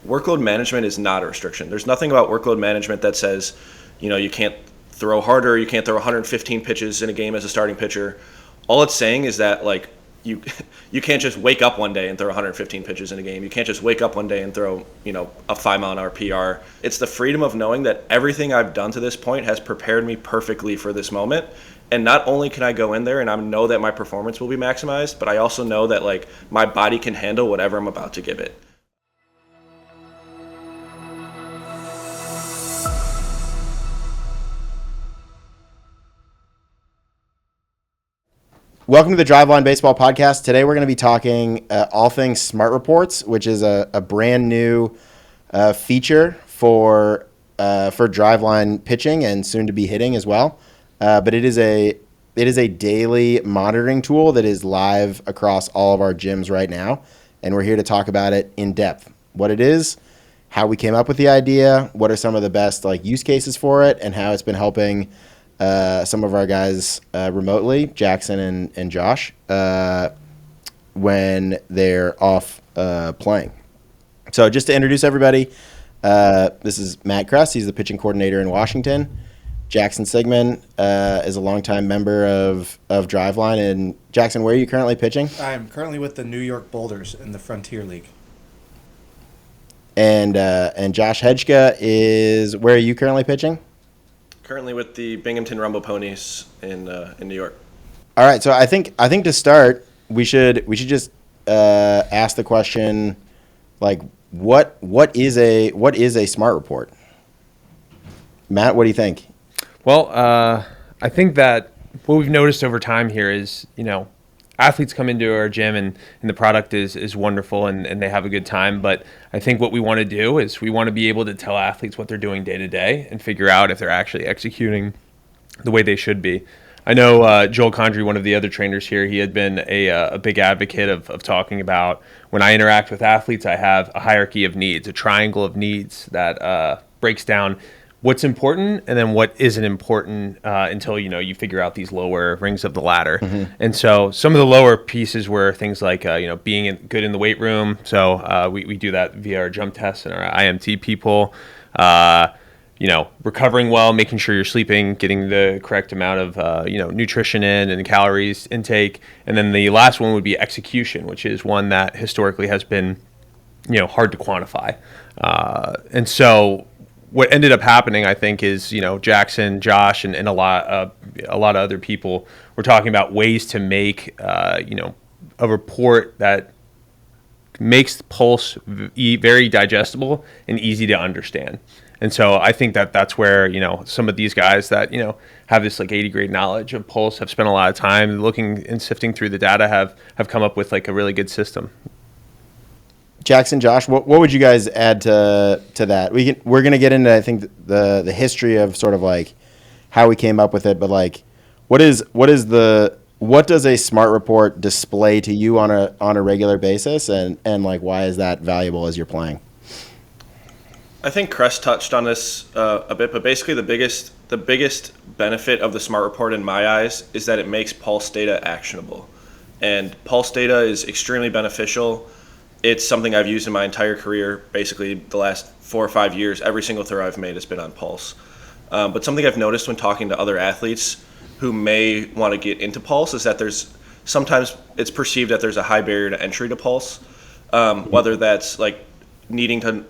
workload management is not a restriction. There's nothing about workload management that says, you can't throw harder, you can't throw 115 pitches in a game as a starting pitcher. All it's saying is that like you can't just wake up one day and throw 115 pitches in a game. You can't just wake up one day and throw, a 5-mile-an-hour PR. It's the freedom of knowing that everything I've done to this point has prepared me perfectly for this moment. And not only can I go in there and I know that my performance will be maximized, but I also know that like my body can handle whatever I'm about to give it. Welcome to the Driveline Baseball Podcast. Today we're going to be talking all things Smart Reports, which is a brand new feature for Driveline pitching and soon to be hitting as well. But it is a daily monitoring tool that is live across all of our gyms right now, and we're here to talk about it in depth. What it is, how we came up with the idea, what are some of the best use cases for it, and how it's been helping some of our guys remotely, Jackson and Josh, when they're off playing. So just to introduce everybody, this is Matt Kress. He's the pitching coordinator in Washington. Jackson Sigman is a longtime member of Driveline. And Jackson, where are you currently pitching? I am currently with the New York Boulders in the Frontier League. And Josh Hejka is, where are you currently pitching? Currently with the Binghamton Rumble Ponies in New York. All right, so I think to start, we should just ask the question, what is a smart report? Matt, what do you think? Well, I think that what we've noticed over time here is, athletes come into our gym and the product is wonderful and they have a good time. But I think what we want to do is we want to be able to tell athletes what they're doing day to day and figure out if they're actually executing the way they should be. I know Joel Condry, one of the other trainers here, he had been a big advocate of talking about when I interact with athletes, I have a hierarchy of needs, a triangle of needs that breaks down what's important and then what isn't important until you figure out these lower rings of the ladder. Mm-hmm. And so some of the lower pieces were things like being good in the weight room. So we do that via our jump tests and our IMT people. Recovering well, making sure you're sleeping, getting the correct amount of nutrition in and calories intake. And then the last one would be execution, which is one that historically has been hard to quantify. And so what ended up happening, I think, is Jackson, Josh, and a lot of other people were talking about ways to make a report that makes Pulse very digestible and easy to understand. And so I think that's where some of these guys that have this 80 grade knowledge of Pulse have spent a lot of time looking and sifting through the data have come up with a really good system. Jackson, Josh, what would you guys add to that? We're gonna get into, I think, the history of sort of how we came up with it, but what does a smart report display to you on a regular basis, and why is that valuable as you're playing? I think Kress touched on this a bit, but basically the biggest benefit of the smart report in my eyes is that it makes Pulse data actionable, and Pulse data is extremely beneficial. It's something I've used in my entire career, basically the last 4 or 5 years. Every single throw I've made has been on Pulse. But something I've noticed when talking to other athletes who may want to get into Pulse is that sometimes it's perceived that there's a high barrier to entry to Pulse, whether that's needing to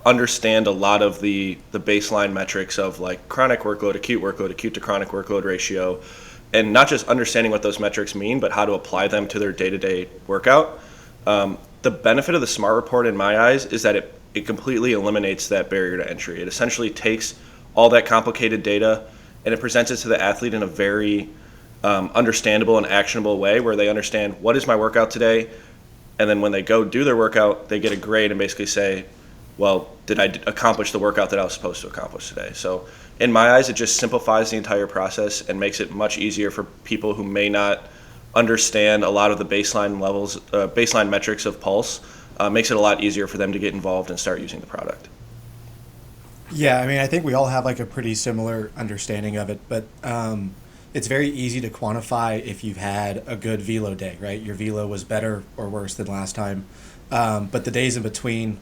understand a lot of the baseline metrics of chronic workload, acute to chronic workload ratio, and not just understanding what those metrics mean, but how to apply them to their day-to-day workout. The benefit of the smart report in my eyes is that it completely eliminates that barrier to entry. It essentially takes all that complicated data and it presents it to the athlete in a very understandable and actionable way where they understand what is my workout today, and then when they go do their workout, they get a grade and basically say, well, did I accomplish the workout that I was supposed to accomplish today? So in my eyes, it just simplifies the entire process and makes it much easier for people who may not understand a lot of the baseline metrics of Pulse. Makes it a lot easier for them to get involved and start using the product. Yeah, I mean, I think we all have a pretty similar understanding of it, but it's very easy to quantify if you've had a good velo day, right? Your velo was better or worse than last time, but the days in between,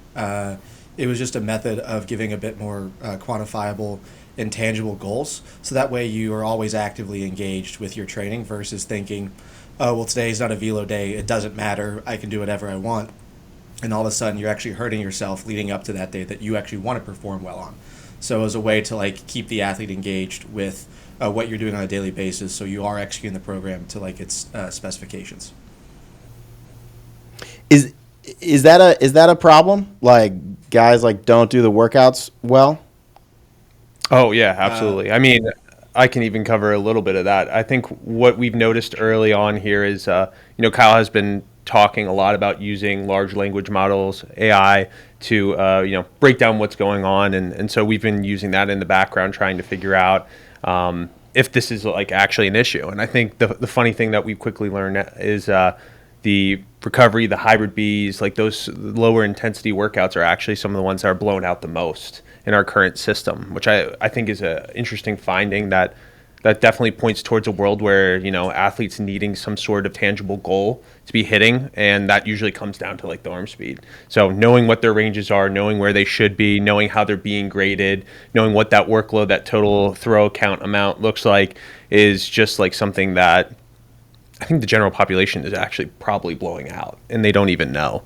It was just a method of giving a bit more quantifiable and tangible goals. So that way you are always actively engaged with your training versus thinking, oh, well, today's not a velo day. It doesn't matter. I can do whatever I want. And all of a sudden you're actually hurting yourself leading up to that day that you actually want to perform well on. So as a way to like keep the athlete engaged with what you're doing on a daily basis, so you are executing the program to like its specifications. Is that a problem? Like guys like don't do the workouts well? Oh yeah, absolutely. I mean, I can even cover a little bit of that. I think what we've noticed early on here is, Kyle has been talking a lot about using large language models, AI, to break down what's going on, and so we've been using that in the background, trying to figure out if this is like actually an issue. And I think the funny thing that we've quickly learned is the recovery, the hybrid Bs, like those lower intensity workouts are actually some of the ones that are blown out the most in our current system, which I think is an interesting finding that definitely points towards a world where, athletes needing some sort of tangible goal to be hitting, and that usually comes down to like the arm speed. So knowing what their ranges are, knowing where they should be, knowing how they're being graded, knowing what that workload, that total throw count amount looks like is just like something that I think the general population is actually probably blowing out, and they don't even know,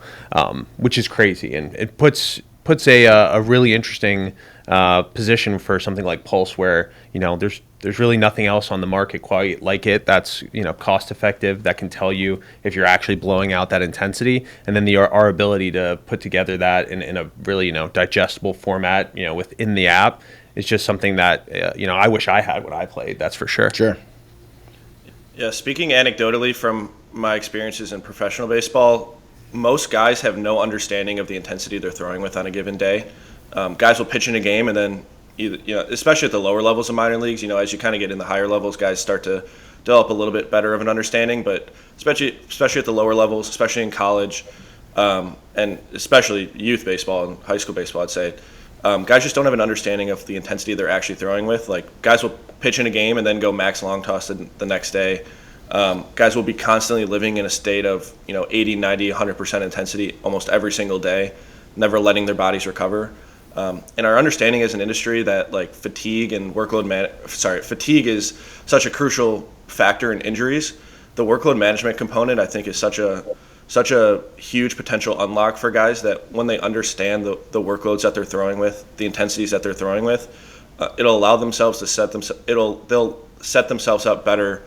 which is crazy. And it puts a really interesting position for something like Pulse, where there's really nothing else on the market quite like it that's cost effective, that can tell you if you're actually blowing out that intensity, and then our ability to put together that in a really digestible format within the app is just something that I wish I had when I played. That's for sure. Sure. Yeah, speaking anecdotally from my experiences in professional baseball, most guys have no understanding of the intensity they're throwing with on a given day. Guys will pitch in a game, and then especially at the lower levels of minor leagues, as you kind of get in the higher levels, guys start to develop a little bit better of an understanding. But especially at the lower levels, especially in college, and especially youth baseball and high school baseball, I'd say, guys just don't have an understanding of the intensity they're actually throwing with. Like, guys will pitch in a game and then go max long toss the next day. Guys will be constantly living in a state of 80, 90, 100% intensity almost every single day, never letting their bodies recover. And our understanding as an industry that like fatigue is such a crucial factor in injuries. The workload management component, I think, is such a huge potential unlock for guys that when they understand the workloads that they're throwing with, the intensities that they're throwing with, it'll allow themselves to they'll set themselves up better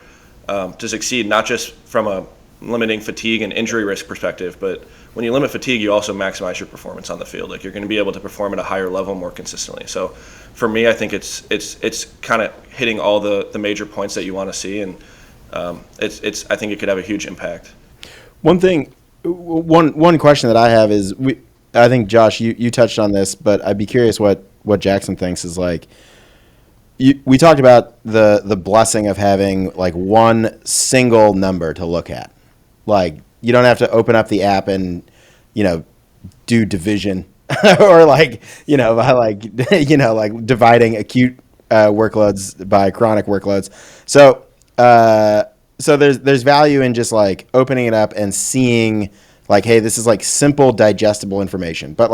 to succeed, not just from a limiting fatigue and injury risk perspective, but when you limit fatigue, you also maximize your performance on the field. Like, you're going to be able to perform at a higher level more consistently. So for me, I think it's kind of hitting all the major points that you want to see, and I think it could have a huge impact. One question that I have is, I think Josh, you touched on this, but I'd be curious what Jackson thinks is like. We talked about the blessing of having like one single number to look at. Like, you don't have to open up the app and do division or by dividing acute workloads by chronic workloads. So there's value in just like opening it up and seeing like, hey, this is like simple digestible information. But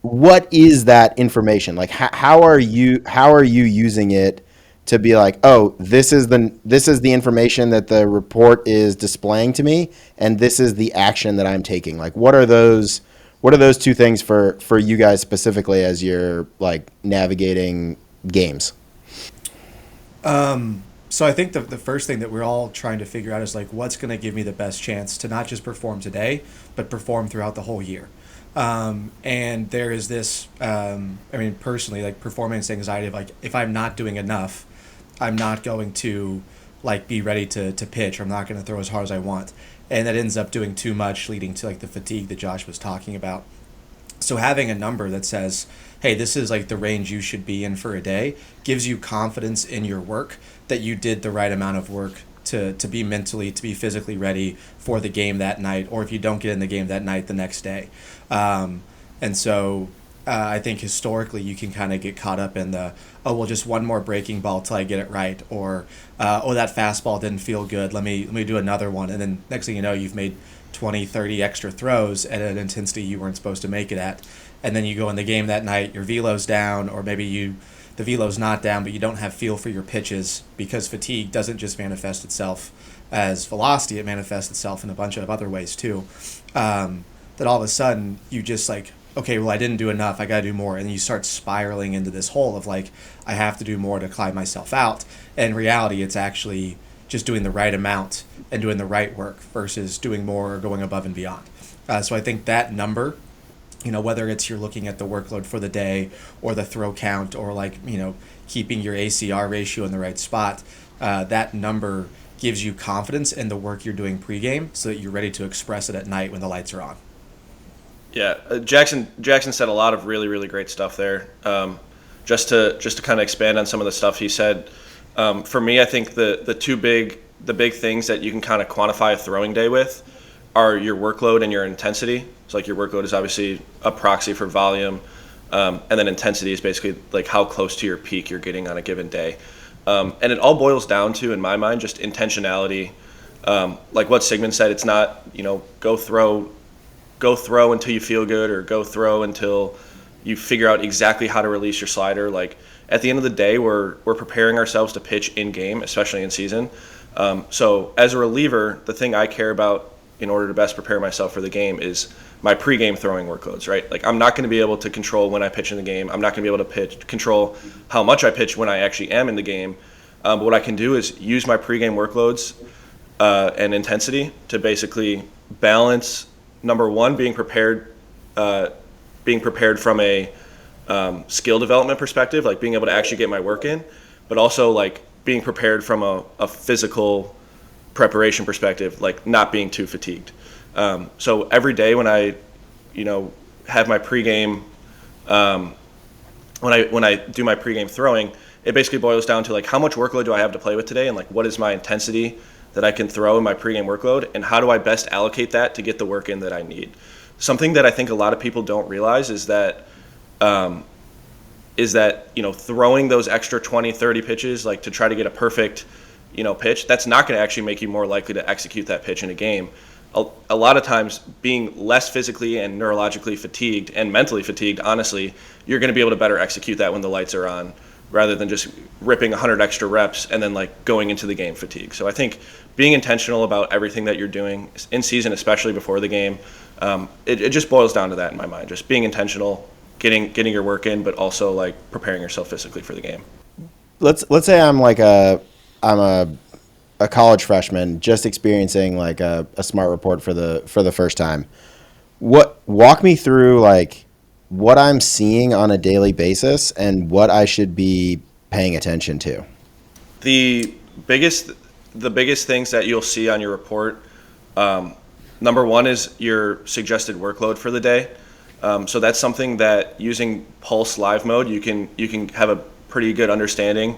what is that information? Like, how are you using it to be like, oh, this is the information that the report is displaying to me, and this is the action that I'm taking? Like, what are those two things for you guys specifically as you're like navigating games? So I think the first thing that we're all trying to figure out is like, what's going to give me the best chance to not just perform today, but perform throughout the whole year. And there is this, personally, like, performance anxiety of like, if I'm not doing enough, I'm not going to like be ready to pitch, or I'm not going to throw as hard as I want. And that ends up doing too much, leading to like the fatigue that Josh was talking about. So having a number that says, hey, this is like the range you should be in for a day, gives you confidence in your work that you did the right amount of work to be mentally, to be physically ready for the game that night, or if you don't get in the game that night, the next day. And so I think historically you can kind of get caught up in just one more breaking ball till I get it right, or that fastball didn't feel good, let me do another one, and then next thing you know, you've made 20, 30 extra throws at an intensity you weren't supposed to make it at. And then you go in the game that night, your velo's down, or maybe the velo's not down, but you don't have feel for your pitches, because fatigue doesn't just manifest itself as velocity, it manifests itself in a bunch of other ways too. That all of a sudden you just like, okay, well, I didn't do enough, I got to do more. And you start spiraling into this hole of like, I have to do more to climb myself out. And in reality, it's actually just doing the right amount and doing the right work versus doing more or going above and beyond. So I think that number, whether it's you're looking at the workload for the day or the throw count or like, keeping your ACR ratio in the right spot, that number gives you confidence in the work you're doing pregame so that you're ready to express it at night when the lights are on. Yeah, Jackson said a lot of really, really great stuff there. Just to kind of expand on some of the stuff he said, for me, I think the big things that you can kind of quantify a throwing day with are your workload and your intensity. So like your workload is obviously a proxy for volume, and then intensity is basically like how close to your peak you're getting on a given day. And it all boils down to, in my mind, just intentionality. Like what Sigman said, it's not, go throw until you feel good, or go throw until you figure out exactly how to release your slider. Like at the end of the day, we're preparing ourselves to pitch in game, especially in season. So as a reliever, the thing I care about in order to best prepare myself for the game is my pregame throwing workloads, right? Like I'm not going to be able to control when I pitch in the game. I'm not going to be able to control how much I pitch when I actually am in the game. But what I can do is use my pregame workloads and intensity to basically balance, number one, being prepared from a skill development perspective, like being able to actually get my work in, but also like being prepared from a physical preparation perspective, like not being too fatigued. So every day when I, have my pregame, when I do my pregame throwing, it basically boils down to like how much workload do I have to play with today, and like what is my intensity that I can throw in my pregame workload, and how do I best allocate that to get the work in that I need. Something that I think a lot of people don't realize is that throwing those extra 20, 30 pitches, like to try to get a perfect, pitch, that's not going to actually make you more likely to execute that pitch in a game. A lot of times, being less physically and neurologically fatigued and mentally fatigued, honestly, you're going to be able to better execute that when the lights are on, rather than just ripping 100 extra reps and then like going into the game fatigue. So I think being intentional about everything that you're doing in season, especially before the game, it just boils down to that in my mind. Just being intentional, getting your work in, but also like preparing yourself physically for the game. Let's say I'm a college freshman just experiencing like a smart report for the first time. Walk me through like what I'm seeing on a daily basis and what I should be paying attention to. The biggest things that you'll see on your report, number one is your suggested workload for the day. So that's something that using Pulse Live Mode, you can have a pretty good understanding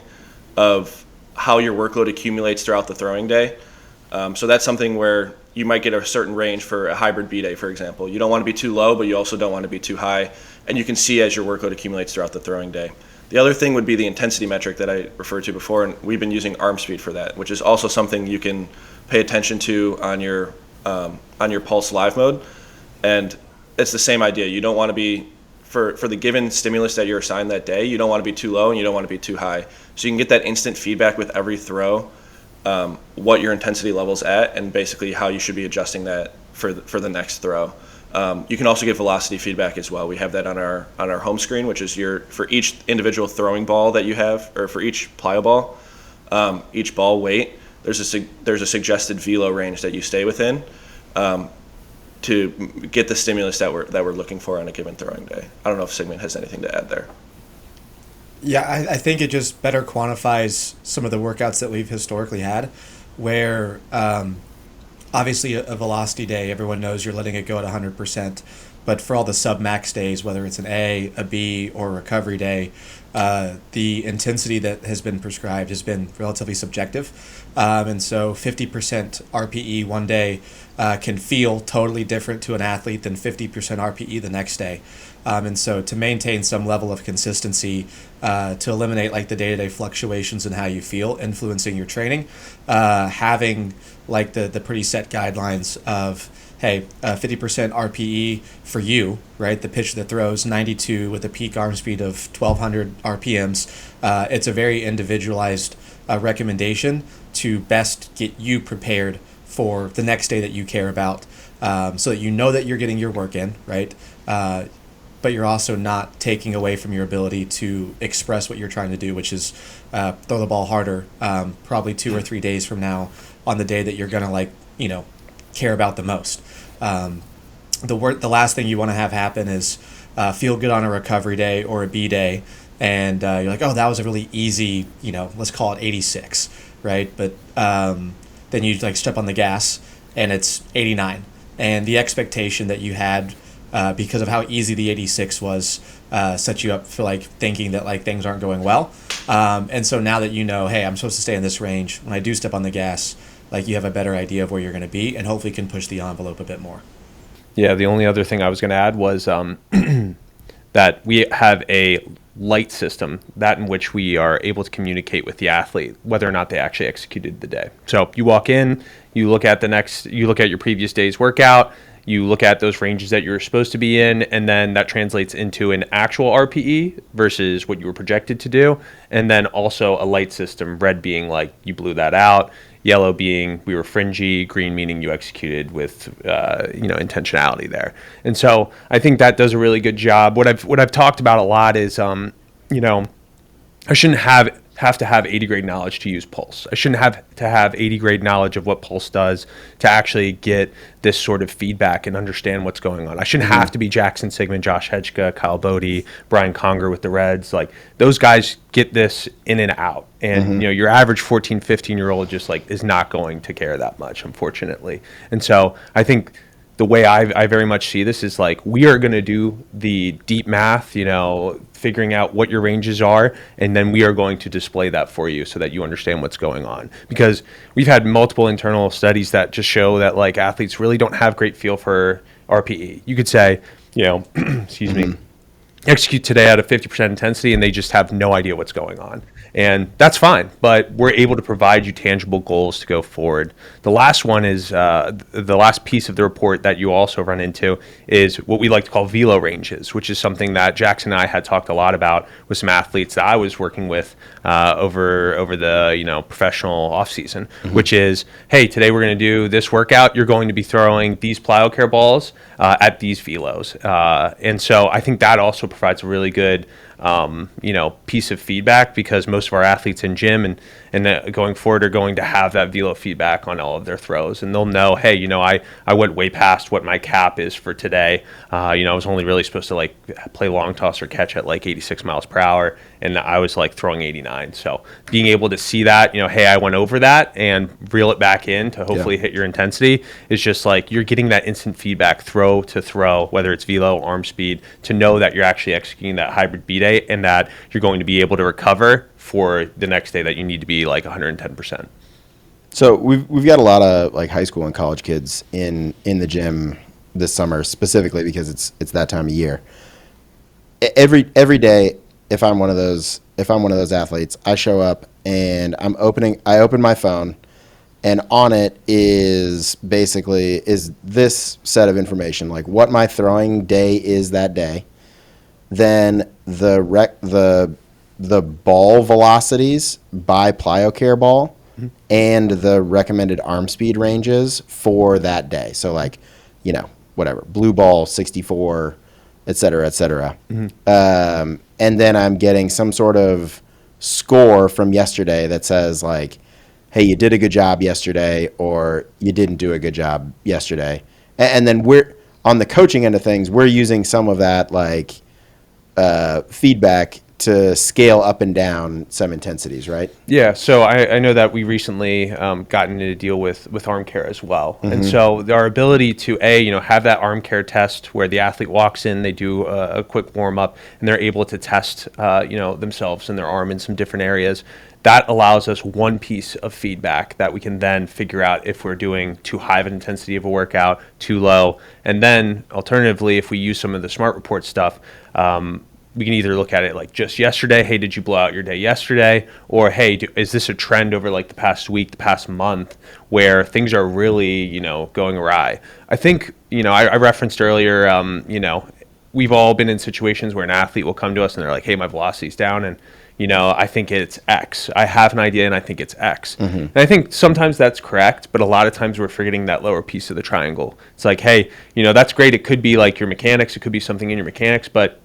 of how your workload accumulates throughout the throwing day. So that's something where you might get a certain range for a hybrid B day, for example. You don't want to be too low, but you also don't want to be too high. And you can see as your workload accumulates throughout the throwing day. The other thing would be the intensity metric that I referred to before, and we've been using arm speed for that, which is also something you can pay attention to on your Pulse Live Mode. And it's the same idea. You don't want to be, for the given stimulus that you're assigned that day, you don't want to be too low and you don't want to be too high. So you can get that instant feedback with every throw, what your intensity level's at, and basically how you should be adjusting that for the next throw. You can also get velocity feedback as well. We have that on our home screen, which is for each individual throwing ball that you have, or for each plyo ball, each ball weight, there's a suggested velo range that you stay within to get the stimulus that we're looking for on a given throwing day. I don't know if Sigman has anything to add there. Yeah, I think it just better quantifies some of the workouts that we've historically had, where obviously a velocity day, everyone knows you're letting it go at 100%, but for all the sub-max days, whether it's an A, a B, or a recovery day, the intensity that has been prescribed has been relatively subjective. And so 50% RPE one day can feel totally different to an athlete than 50% RPE the next day. And so to maintain some level of consistency, to eliminate like the day-to-day fluctuations in how you feel influencing your training, having like the pretty set guidelines of hey, 50% RPE for you, right? The pitcher that throws 92 with a peak arm speed of 1200 RPMs. It's a very individualized recommendation to best get you prepared for the next day that you care about, so that you know that you're getting your work in, right? But you're also not taking away from your ability to express what you're trying to do, which is throw the ball harder, probably 2 or 3 days from now on the day that you're going to care about the most. The last thing you want to have happen is feel good on a recovery day or a B day, and you're like, oh, that was a really easy, let's call it 86, right? But then you step on the gas and it's 89, and the expectation that you had because of how easy the 86 was set you up for thinking that things aren't going well, and so now that hey, I'm supposed to stay in this range, when I do step on the gas, you have a better idea of where you're going to be, and hopefully can push the envelope a bit more. Yeah, the only other thing I was going to add was that we have a light system, that in which we are able to communicate with the athlete whether or not they actually executed the day. So you walk in, you look at your previous day's workout, you look at those ranges that you're supposed to be in, and then that translates into an actual RPE versus what you were projected to do. And then also a light system, red being you blew that out, yellow being we were fringy, green meaning you executed with intentionality there. And so I think that does a really good job. What I've talked about a lot is I shouldn't have to have 80 grade knowledge to use Pulse. I shouldn't have to have 80 grade knowledge of what Pulse does to actually get this sort of feedback and understand what's going on. I shouldn't have to be Jackson Sigman, Josh Hejka, Kyle Bodie, Brian Conger with the Reds. Those guys get this in and out. And your average 14, 15-year-old just is not going to care that much, unfortunately. And so I think the way I very much see this is we are going to do the deep math, figuring out what your ranges are, and then we are going to display that for you so that you understand what's going on. Because we've had multiple internal studies that just show that athletes really don't have great feel for RPE. You could say, excuse me, execute today at a 50% intensity, and they just have no idea what's going on. And that's fine, but we're able to provide you tangible goals to go forward. The last one is, the last piece of the report that you also run into is what we like to call velo ranges, which is something that Jackson and I had talked a lot about with some athletes that I was working with over the professional off season, which is, hey, today we're going to do this workout. You're going to be throwing these plyo care balls at these velos, and so I think that also provides a really good piece of feedback, because most of our athletes in gym and going forward are going to have that velo feedback on all of their throws, and they'll know, hey, I went way past what my cap is for today. I was only really supposed to play long toss or catch at 86 miles per hour, and I was throwing 89. So being able to see that, hey, I went over that, and reel it back in to hopefully hit your intensity is just you're getting that instant feedback throw to throw, whether it's velo, arm speed, to know that you're actually executing that hybrid B day and that you're going to be able to recover for the next day that you need to be 110%. So we've got a lot of high school and college kids in the gym this summer, specifically because it's that time of year. Every day, if I'm one of those athletes, I show up and I open my phone, and on it is this set of information, what my throwing day is that day, then the ball velocities by plyo-care ball, and the recommended arm speed ranges for that day. So whatever, blue ball 64, et cetera, et cetera. And then I'm getting some sort of score from yesterday that says hey, you did a good job yesterday, or you didn't do a good job yesterday. And then we're on the coaching end of things, we're using some of that feedback to scale up and down some intensities, right? Yeah, so I know that we recently gotten into a deal with arm care as well. And so our ability to have that arm care test where the athlete walks in, they do a quick warm up, and they're able to test themselves and their arm in some different areas. That allows us one piece of feedback that we can then figure out if we're doing too high of an intensity of a workout, too low. And then alternatively, if we use some of the smart report stuff, we can either look at it like just yesterday, hey, did you blow out your day yesterday? Or, hey, is this a trend over like the past week, the past month, where things are really, going awry? I think, I referenced earlier, we've all been in situations where an athlete will come to us and they're like, hey, my velocity's down, and I think it's X. I have an idea and I think it's X. And I think sometimes that's correct, but a lot of times we're forgetting that lower piece of the triangle. It's like, hey, that's great. It could be like your mechanics. It could be something in your mechanics, but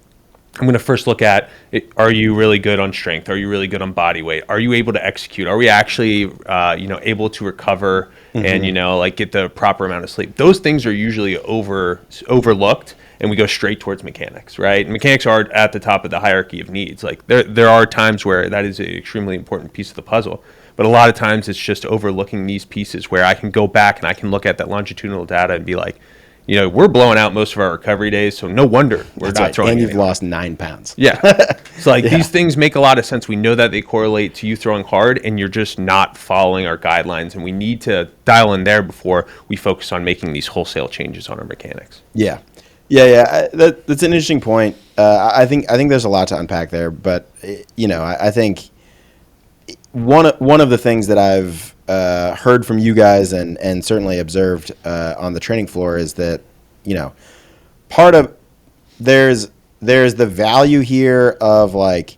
I'm going to first look at it. Are you really good on strength? Are you really good on body weight? Are you able to execute? Are we actually, able to recover and, get the proper amount of sleep? Those things are usually overlooked, and we go straight towards mechanics, right? And mechanics are at the top of the hierarchy of needs. Like there are times where that is an extremely important piece of the puzzle, but a lot of times it's just overlooking these pieces where I can go back and I can look at that longitudinal data and be like, we're blowing out most of our recovery days, so no wonder we're not throwing. And you've lost 9 pounds. Yeah. So these things make a lot of sense. We know that they correlate to you throwing hard, and you're just not following our guidelines, and we need to dial in there before we focus on making these wholesale changes on our mechanics. Yeah. That's an interesting point. I think there's a lot to unpack there, but I think one of the things that I've heard from you guys and certainly observed on the training floor is that part of there's the value here of like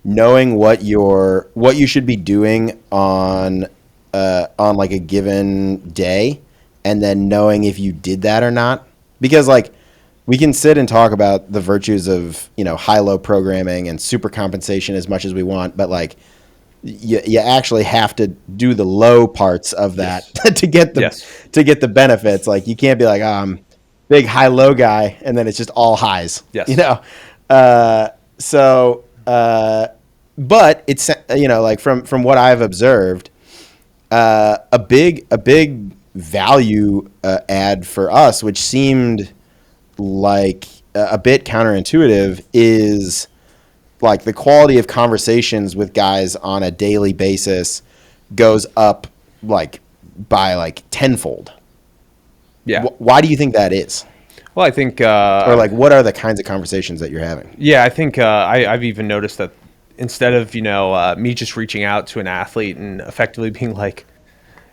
knowing what you should be doing on like a given day, and then knowing if you did that or not, because like we can sit and talk about the virtues of high-low programming and super compensation as much as we want, but like you actually have to do the low parts of that to get the benefits. Like you can't be like, I'm big high-low guy, and then it's just all highs. Yes. But it's like from what I've observed, a big value add for us, which seemed like a bit counterintuitive, is like the quality of conversations with guys on a daily basis goes up like by like tenfold. Yeah. Why do you think that is? Well, I think or like what are the kinds of conversations that you're having? Yeah, I think I've even noticed that instead of me just reaching out to an athlete and effectively being like,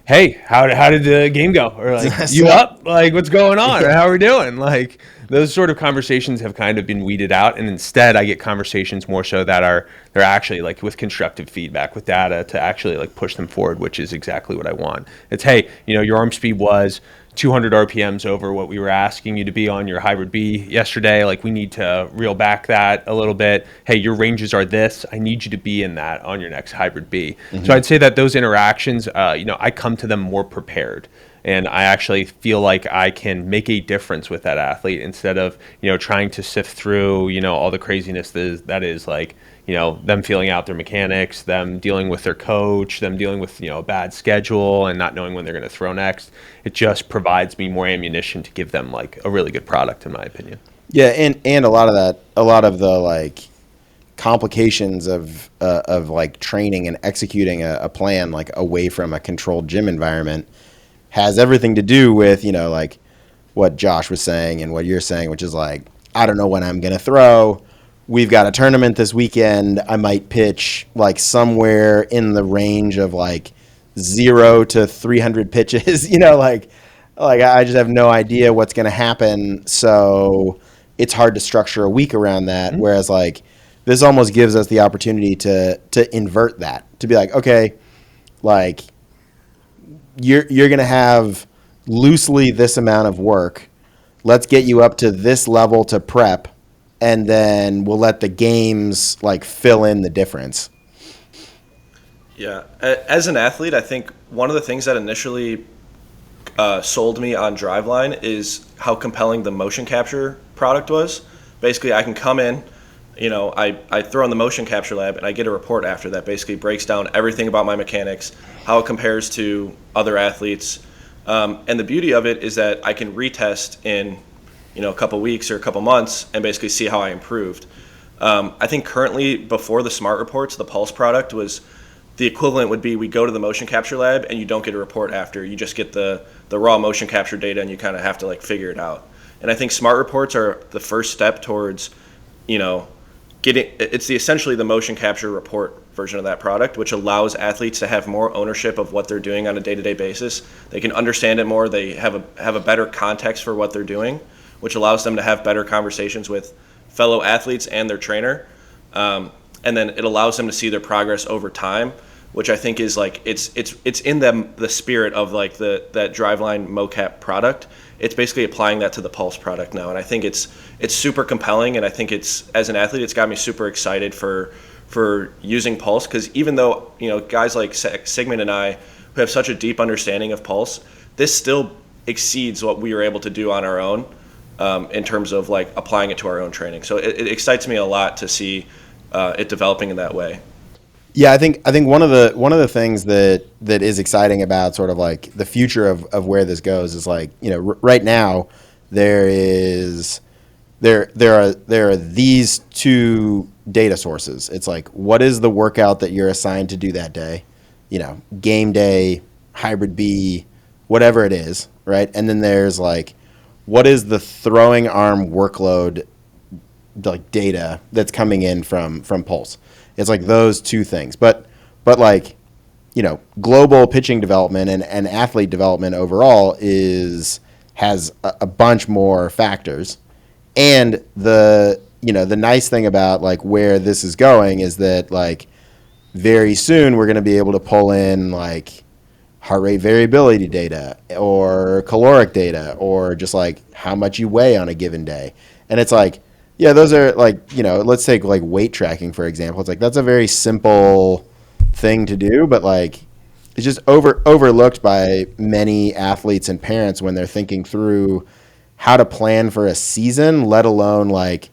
hey, how did the game go? Or like, you up? Like, what's going on? Or how are we doing? Like, those sort of conversations have kind of been weeded out, and instead I get conversations more so that they're actually like with constructive feedback, with data to actually like push them forward, which is exactly what I want. It's, hey, your arm speed was 200 RPMs over what we were asking you to be on your hybrid B yesterday. Like, we need to reel back that a little bit. Hey, your ranges are this. I need you to be in that on your next hybrid B. Mm-hmm. So I'd say that those interactions, I come to them more prepared. And I actually feel like I can make a difference with that athlete instead of, trying to sift through, all the craziness that is like, them feeling out their mechanics, them dealing with their coach, them dealing with, a bad schedule and not knowing when they're going to throw next. It just provides me more ammunition to give them like a really good product, in my opinion. Yeah. And a lot of the like complications of like training and executing a plan, like away from a controlled gym environment, has everything to do with, like what Josh was saying and what you're saying, which is like, I don't know when I'm going to throw. We've got a tournament this weekend. I might pitch like somewhere in the range of like 0 to 300 pitches, like I just have no idea what's going to happen. So it's hard to structure a week around that. Mm-hmm. Whereas like this almost gives us the opportunity to invert that, to be like, okay, like, you're going to have loosely this amount of work. Let's get you up to this level to prep, and then we'll let the games like fill in the difference. Yeah. As an athlete, I think one of the things that initially sold me on Driveline is how compelling the motion capture product was. Basically, I can come in, I throw in the motion capture lab and I get a report after that basically breaks down everything about my mechanics, how it compares to other athletes. And the beauty of it is that I can retest in, a couple weeks or a couple months and basically see how I improved. I think currently before the Smart Reports, the Pulse product was the equivalent would be we go to the motion capture lab and you don't get a report after. You just get the raw motion capture data and you kind of have to like figure it out. And I think Smart Reports are the first step towards, it's essentially the motion capture report version of that product, which allows athletes to have more ownership of what they're doing on a day-to-day basis. They can understand it more. They have a better context for what they're doing, which allows them to have better conversations with fellow athletes and their trainer. And then it allows them to see their progress over time, which I think is like it's in the spirit of like that Driveline mocap product. It's basically applying that to the Pulse product now, and I think it's super compelling. And I think it's, as an athlete, it's got me super excited for using Pulse, because even though guys like Sigman and I, who have such a deep understanding of Pulse, this still exceeds what we were able to do on our own in terms of like applying it to our own training. So it excites me a lot to see it developing in that way. Yeah, I think one of the things that is exciting about sort of like the future of where this goes is like, right now there are these two data sources. It's like, what is the workout that you're assigned to do that day? Game day, hybrid B, whatever it is, right? And then there's like, what is the throwing arm workload like data that's coming in from Pulse? It's like those two things, but like, global pitching development and athlete development overall has a bunch more factors. And the nice thing about like where this is going is that like very soon we're going to be able to pull in like heart rate variability data or caloric data or just like how much you weigh on a given day. And it's like, yeah, those are like, let's take like weight tracking, for example. It's like, that's a very simple thing to do, but like it's just overlooked by many athletes and parents when they're thinking through how to plan for a season, let alone like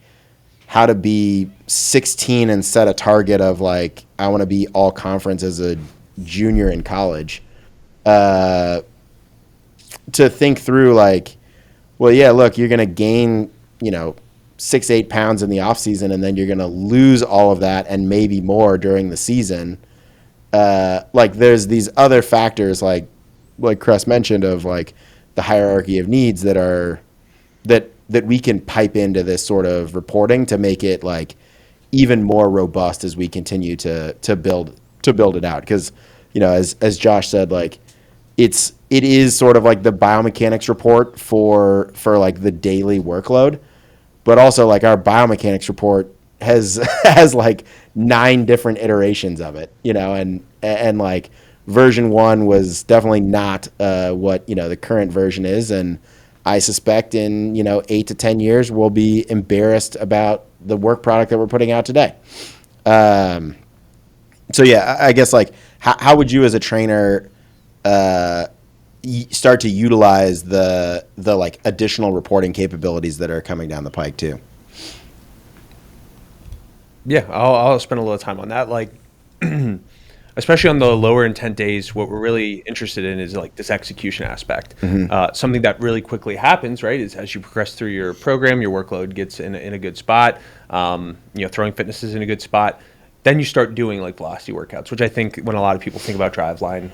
how to be 16 and set a target of like, I want to be all conference as a junior in college. To think through like, well, yeah, look, you're going to gain, 6-8 pounds in the off season, and then you're going to lose all of that and maybe more during the season. Like there's these other factors like Kress mentioned of like the hierarchy of needs that we can pipe into this sort of reporting to make it like even more robust as we continue to build it out. Because, as Josh said, like it is sort of like the biomechanics report for like the daily workload. But also, like, our biomechanics report has like 9 different iterations of it, and like version 1 was definitely not what the current version is, and I suspect in 8 to 10 years we'll be embarrassed about the work product that we're putting out today. So yeah, I guess like how would you as a trainer start to utilize the like additional reporting capabilities that are coming down the pike too? Yeah, I'll spend a little time on that. Like, especially on the lower intent days, what we're really interested in is like this execution aspect. Something that really quickly happens, right, is as you progress through your program, your workload gets in a good spot. Throwing fitness is in a good spot. Then you start doing like velocity workouts, which I think when a lot of people think about Driveline,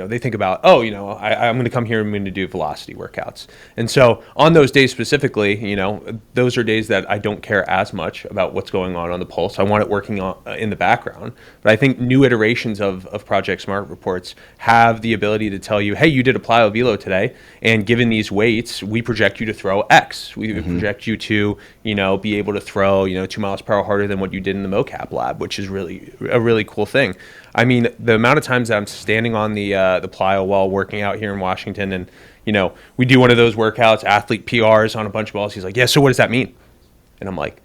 they think about, I'm going to come here and I'm going to do velocity workouts. And so on those days specifically, those are days that I don't care as much about what's going on the Pulse. I want it working in the background. But I think new iterations of Project Smart reports have the ability to tell you, hey, you did a plyo velo today, and given these weights, we project you to throw X. We project you to, be able to throw, 2 miles per hour harder than what you did in the mocap lab, which is really a really cool thing. I mean, the amount of times that I'm standing on the plyo while working out here in Washington, and we do one of those workouts, athlete PRs on a bunch of balls. He's like, yeah, so what does that mean? And I'm like,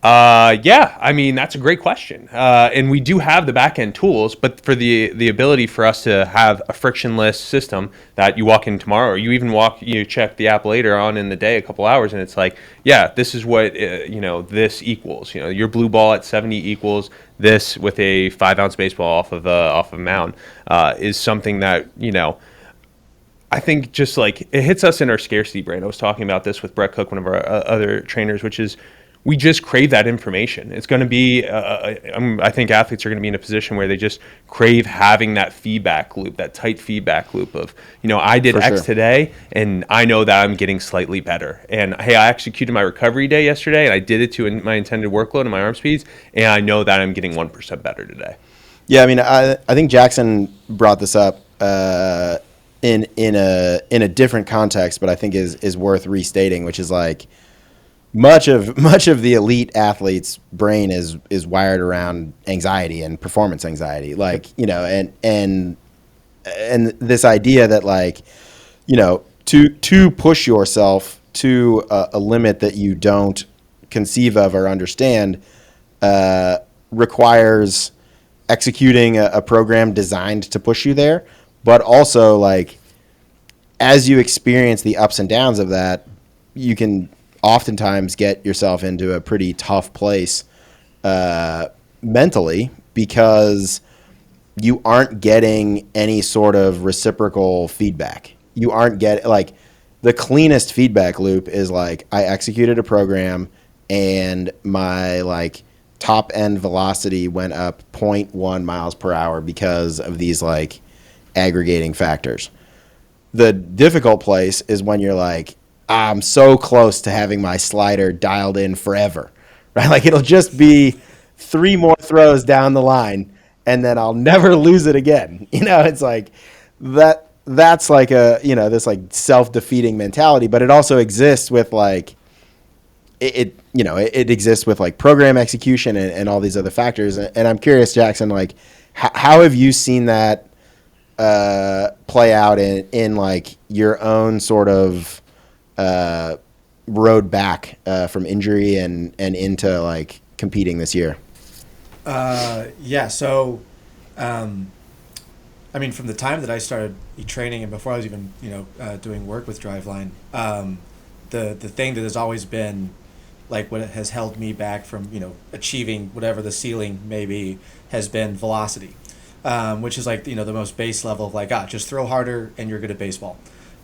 yeah, I mean, that's a great question. And we do have the back end tools, but for the ability for us to have a frictionless system that you walk in tomorrow, or you check the app later on in the day, a couple hours, and it's like, yeah, this is what, this equals, your blue ball at 70 equals this with a 5-ounce baseball off of a mound, is something that, I think just like it hits us in our scarcity brain. I was talking about this with Brett Cook, one of our other trainers, which is, we just crave that information. It's going to be, I think athletes are going to be in a position where they just crave having that feedback loop, that tight feedback loop of, I did X today and I know that I'm getting slightly better. And hey, I executed my recovery day yesterday and I did it to my intended workload and my arm speeds. And I know that I'm getting 1% better today. Yeah. I mean, I think Jackson brought this up in a different context, but I think is worth restating, which is like, much of the elite athlete's brain is wired around anxiety and performance anxiety, like, and this idea that, like, to push yourself to a limit that you don't conceive of or understand requires executing a program designed to push you there, but also, like, as you experience the ups and downs of that, you can oftentimes get yourself into a pretty tough place mentally, because you aren't getting any sort of reciprocal feedback. You aren't getting, like, the cleanest feedback loop is like, I executed a program and my, like, top end velocity went up 0.1 miles per hour because of these, like, aggregating factors. The difficult place is when you're like, I'm so close to having my slider dialed in forever, right? Like, it'll just be 3 more throws down the line and then I'll never lose it again. It's like that's like this, like, self-defeating mentality, but it also exists with, like, it exists with, like, program execution and all these other factors. And I'm curious, Jackson, like, how have you seen that play out in like your own sort of road back from injury and into, like, competing this year? So I mean, from the time that I started training and before I was even doing work with Driveline, the thing that has always been, like, what has held me back from achieving whatever the ceiling may be has been velocity, which is, like, the most base level of, like, just throw harder and you're good at baseball.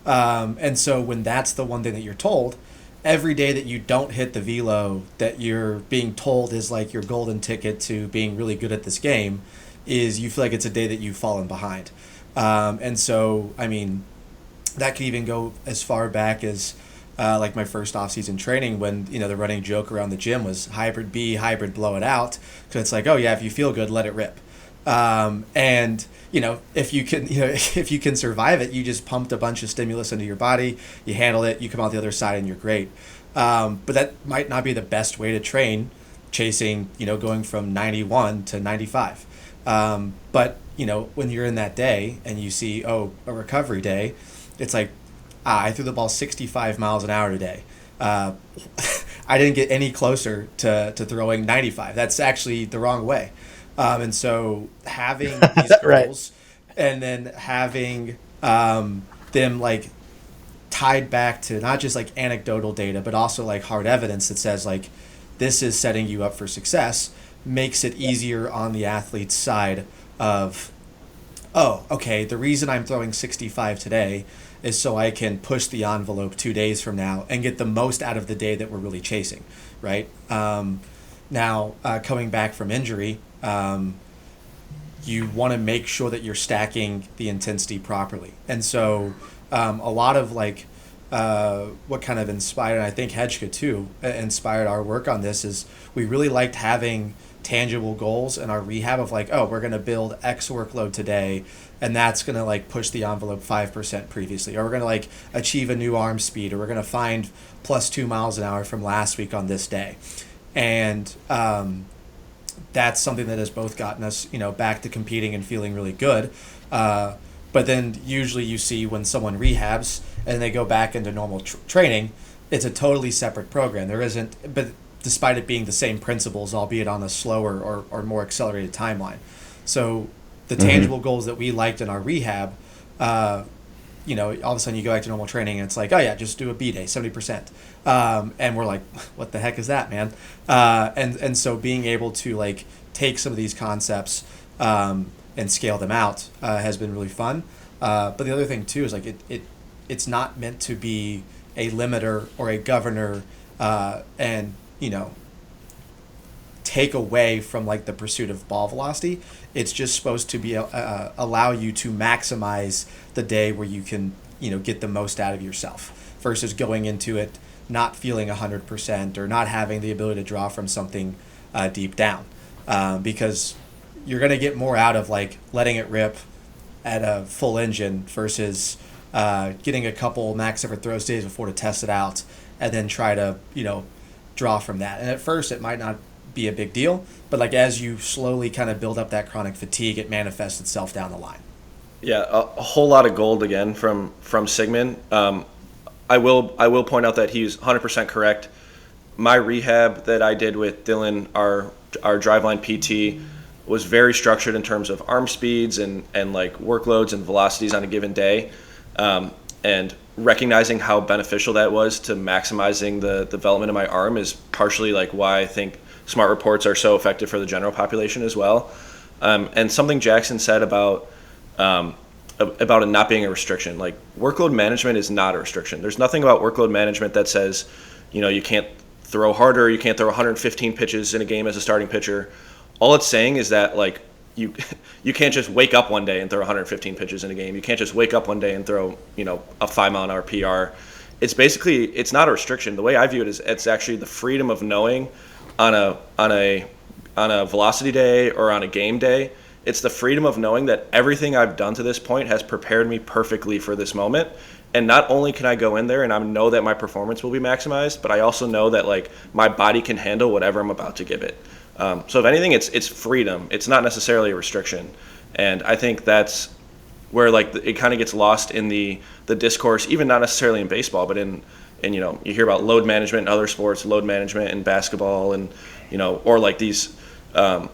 And so when that's the one thing that you're told, every day that you don't hit the velo that you're being told is, like, your golden ticket to being really good at this game, is you feel like it's a day that you've fallen behind. And so, I mean, that could even go as far back as like my first off-season training, when the running joke around the gym was hybrid B, hybrid blow it out, because it's like, oh yeah, if you feel good, let it rip. And if you can, if you can survive it, you just pumped a bunch of stimulus into your body, you handle it, you come out the other side and you're great. But that might not be the best way to train, chasing, going from 91 to 95. But when you're in that day and you see, a recovery day, it's like, I threw the ball 65 miles an hour today. I didn't get any closer to throwing 95. That's actually the wrong way. And so having these goals and then having them, like, tied back to not just, like, anecdotal data, but also, like, hard evidence that says, like, this is setting you up for success, makes it easier on the athlete's side of, oh, okay, the reason I'm throwing 65 today is so I can push the envelope 2 days from now and get the most out of the day that we're really chasing, right? Now, coming back from injury, you want to make sure that you're stacking the intensity properly. And so a lot of, like, what kind of inspired, and I think Hejka too, inspired our work on this, is we really liked having tangible goals in our rehab of, like, oh, we're going to build X workload today, and that's going to, like, push the envelope 5% previously, or we're going to, like, achieve a new arm speed, or we're going to find plus 2 miles an hour from last week on this day. And that's something that has both gotten us, back to competing and feeling really good. But then usually you see when someone rehabs and they go back into normal training, it's a totally separate program. There isn't, but despite it being the same principles, albeit on a slower or more accelerated timeline. So the tangible goals that we liked in our rehab, all of a sudden you go back to normal training and it's like, oh yeah, just do a B day, 70%. And we're like, what the heck is that, man? And so being able to, like, take some of these concepts and scale them out has been really fun. But the other thing too is, like, it's not meant to be a limiter or a governor, and take away from like the pursuit of ball velocity. It's just supposed to be allow you to maximize the day where you can, get the most out of yourself versus going into it not feeling 100% or not having the ability to draw from something deep down, because you're going to get more out of like letting it rip at a full engine versus getting a couple max effort throws days before to test it out and then try to draw from that. And at first it might not be a big deal, but like as you slowly kind of build up that chronic fatigue, it manifests itself down the line. Yeah, a whole lot of gold again from Sigman. I will point out that he's 100% correct. My rehab that I did with Dylan, our Driveline PT, was very structured in terms of arm speeds and like workloads and velocities on a given day, and recognizing how beneficial that was to maximizing the development of my arm is partially like why I think smart reports are so effective for the general population as well. And something Jackson said about it not being a restriction. Like, workload management is not a restriction. There's nothing about workload management that says, you can't throw harder, you can't throw 115 pitches in a game as a starting pitcher. All it's saying is that like you can't just wake up one day and throw 115 pitches in a game. You can't just wake up one day and throw a 5-mile-an-hour PR. It's not a restriction. The way I view it is it's actually the freedom of knowing on a velocity day or on a game day. It's the freedom of knowing that everything I've done to this point has prepared me perfectly for this moment. And not only can I go in there and I know that my performance will be maximized, but I also know that like my body can handle whatever I'm about to give it. So if anything, it's freedom. It's not necessarily a restriction. And I think that's where like it kind of gets lost in the discourse, even not necessarily in baseball, but in you hear about load management in other sports, load management in basketball, and or like these obviously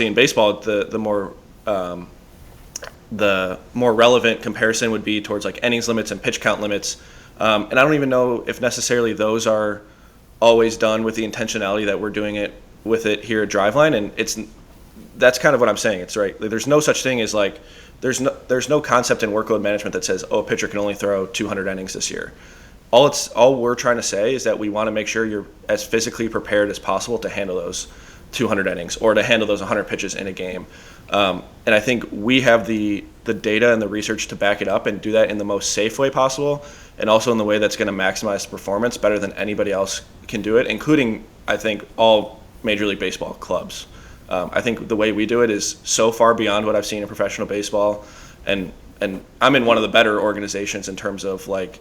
in baseball the more relevant comparison would be towards like innings limits and pitch count limits, and I don't even know if necessarily those are always done with the intentionality that we're doing it with it here at Driveline. And that's kind of what I'm saying. It's right. There's no such thing as like there's no concept in workload management that says, a pitcher can only throw 200 innings this year. All we're trying to say is that we want to make sure you're as physically prepared as possible to handle those 200 innings or to handle those 100 pitches in a game. And I think we have the data and the research to back it up and do that in the most safe way possible, and also in the way that's going to maximize the performance better than anybody else can do it, including, I think, all Major League Baseball clubs. I think the way we do it is so far beyond what I've seen in professional baseball, and I'm in one of the better organizations in terms of like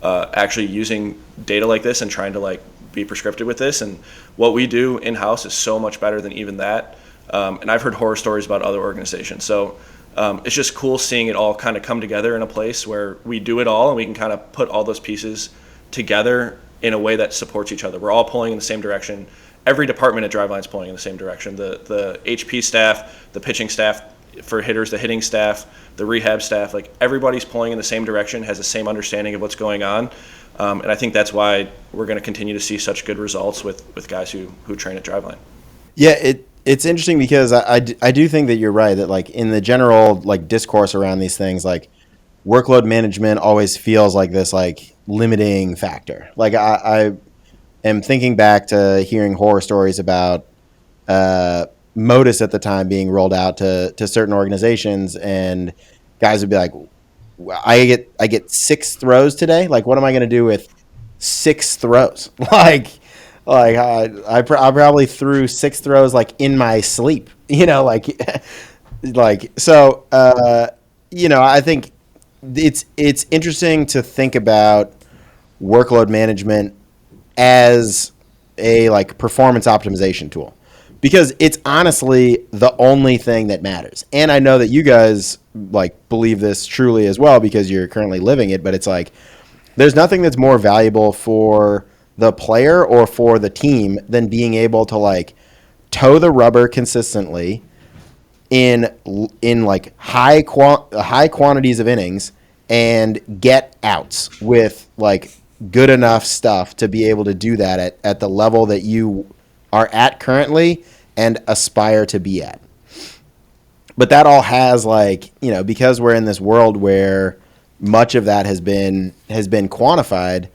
actually using data like this and trying to like be prescriptive with this. And what we do in-house is so much better than even that. And I've heard horror stories about other organizations. So it's just cool seeing it all kind of come together in a place where we do it all and we can kind of put all those pieces together in a way that supports each other. We're all pulling in the same direction. Every department at Driveline is pulling in the same direction. The HP staff, the pitching staff for hitters, the hitting staff, the rehab staff, like everybody's pulling in the same direction, has the same understanding of what's going on. And I think that's why we're going to continue to see such good results with guys who train at Driveline. Yeah, it's interesting because I do think that you're right, that like in the general like discourse around these things, like workload management always feels like this like limiting factor. Like I am thinking back to hearing horror stories about Modus at the time being rolled out to certain organizations, and guys would be like, I get 6 throws today. Like, what am I going to do with 6 throws? I probably threw 6 throws like in my sleep, so. I think it's interesting to think about workload management as a like performance optimization tool, because it's honestly the only thing that matters. And I know that you guys like believe this truly as well because you're currently living it, but it's like there's nothing that's more valuable for the player or for the team than being able to like toe the rubber consistently in like high quantities of innings and get outs with like good enough stuff to be able to do that at the level that you are at currently and aspire to be at. But that all has like, because we're in this world where much of that has been quantified,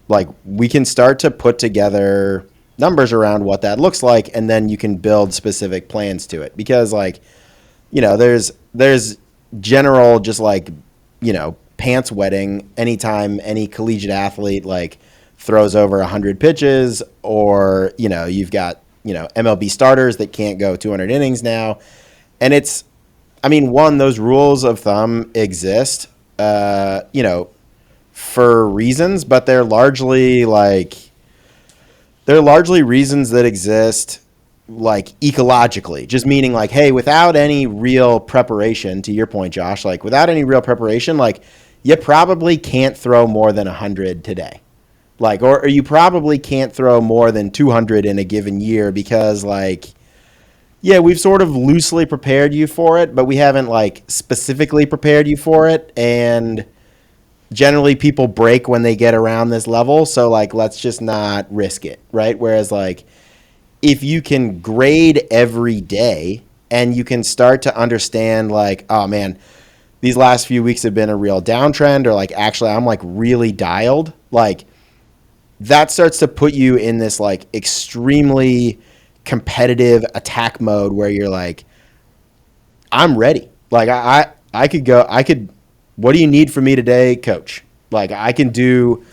like we can start to put together numbers around what that looks like, and then you can build specific plans to it. Because like, there's general just like, pants wetting anytime any collegiate athlete like throws over 100 pitches, or you've got MLB starters that can't go 200 innings now. And it's, those rules of thumb exist for reasons, but they're largely reasons that exist like ecologically, just meaning like, hey, without any real preparation, to your point, Josh, like without any real preparation, like you probably can't throw more than 100 today. Like, or you probably can't throw more than 200 in a given year because like, yeah, we've sort of loosely prepared you for it, but we haven't like specifically prepared you for it. And generally people break when they get around this level. So like, let's just not risk it. Right. Whereas like, if you can grade every day and you can start to understand like, oh man, these last few weeks have been a real downtrend, or like, actually I'm like really dialed, like that starts to put you in this like extremely competitive attack mode where you're like, I'm ready. Like I could, what do you need from me today, coach? Like I can do,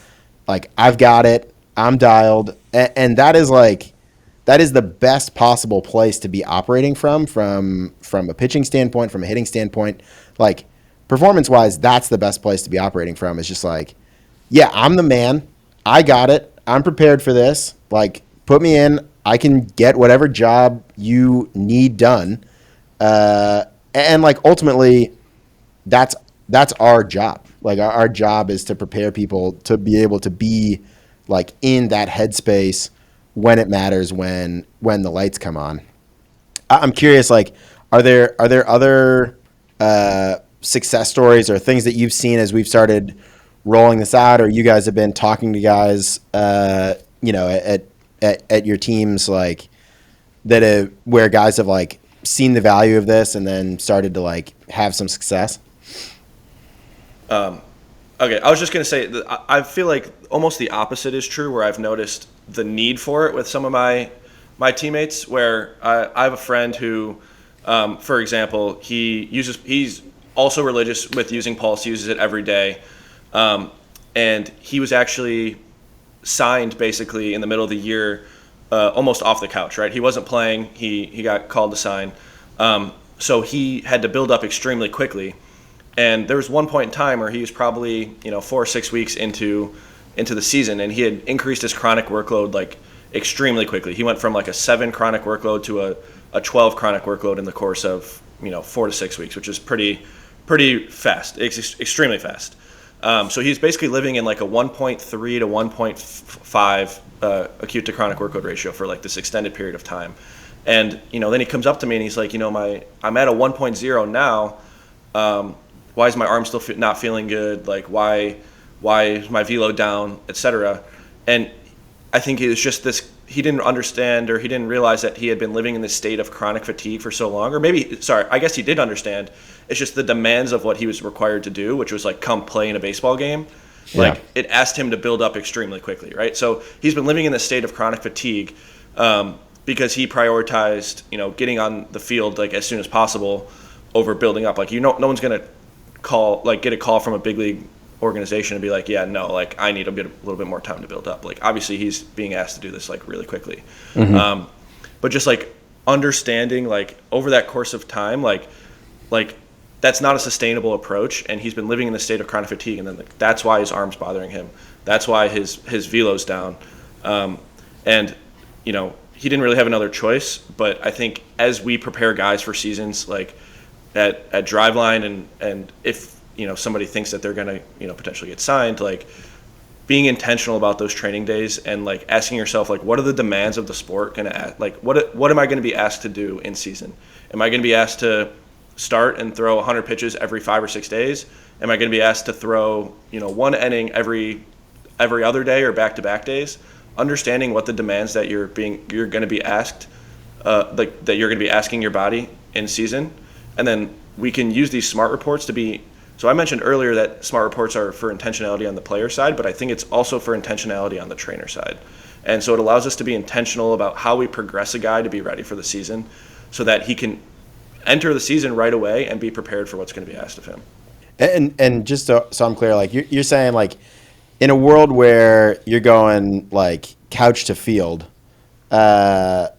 like, I've got it. I'm dialed. And that is like, that is the best possible place to be operating from a pitching standpoint, from a hitting standpoint. Like performance-wise, that's the best place to be operating from. It's just like, yeah, I'm the man. I got it. I'm prepared for this. Like, put me in. I can get whatever job you need done. And like ultimately, that's our job. Like our job is to prepare people to be able to be like in that headspace when it matters, when the lights come on. I'm curious, like, are there other success stories or things that you've seen as we've started rolling this out, or you guys have been talking to guys, at your teams, like where guys have like seen the value of this and then started to like have some success? Okay, I was just going to say that I feel like almost the opposite is true, where I've noticed the need for it with some of my teammates, where I have a friend who, for example, he's also religious with using Pulse. He uses it every day. And he was actually signed basically in the middle of the year, almost off the couch, right? He wasn't playing. He got called to sign. So he had to build up extremely quickly. And there was one point in time where he was probably, 4 or 6 weeks into the season, and he had increased his chronic workload like extremely quickly. He went from like a 7 chronic workload to a 12 chronic workload in the course of 4 to 6 weeks, which is pretty fast. It's extremely fast. So he's basically living in like a 1.3 to 1.5 acute to chronic workload ratio for like this extended period of time. And then he comes up to me and he's like, I'm at a 1.0 now. Why is my arm still not feeling good? Like, why is my velo down, etc. And I think it was just this, he didn't understand, or he didn't realize that he had been living in this state of chronic fatigue for so long. Or maybe, I guess he did understand. It's just the demands of what he was required to do, which was like come play in a baseball game. Like, it asked him to build up extremely quickly, right? So he's been living in this state of chronic fatigue because he prioritized, getting on the field like as soon as possible over building up. Like, no one's going to get a call from a big league organization and be like, yeah, no, like I need a little bit more time to build up. Like, obviously he's being asked to do this like really quickly. Mm-hmm. But just like understanding like over that course of time, like that's not a sustainable approach. And he's been living in a state of chronic fatigue. And then that's why his arm's bothering him. That's why his velo's down. And he didn't really have another choice, but I think as we prepare guys for seasons, like at Driveline, and if somebody thinks that they're gonna potentially get signed, like being intentional about those training days and like asking yourself like, what are the demands of the sport gonna like what am I going to be asked to do in season? Am I going to be asked to start and throw 100 pitches every 5 or 6 days? Am I going to be asked to throw one inning every other day or back-to-back days? Understanding what the demands that you're going to be asked, that you're going to be asking your body in season. And then we can use these SMART reports to be, so I mentioned earlier that SMART reports are for intentionality on the player side, but I think it's also for intentionality on the trainer side. And so it allows us to be intentional about how we progress a guy to be ready for the season so that he can enter the season right away and be prepared for what's going to be asked of him. And just so I'm clear, like you're saying, like in a world where you're going like couch to field, number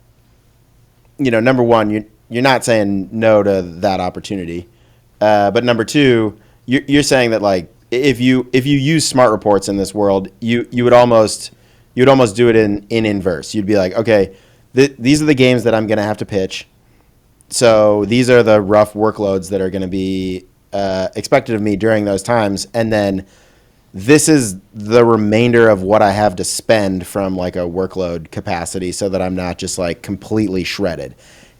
one, you're not saying no to that opportunity, but number two, you're saying that like if you use smart reports in this world, you would almost do it in inverse. You'd be like, okay, these are the games that I'm going to have to pitch. So these are the rough workloads that are going to be expected of me during those times. And then this is the remainder of what I have to spend from like a workload capacity so that I'm not just like completely shredded.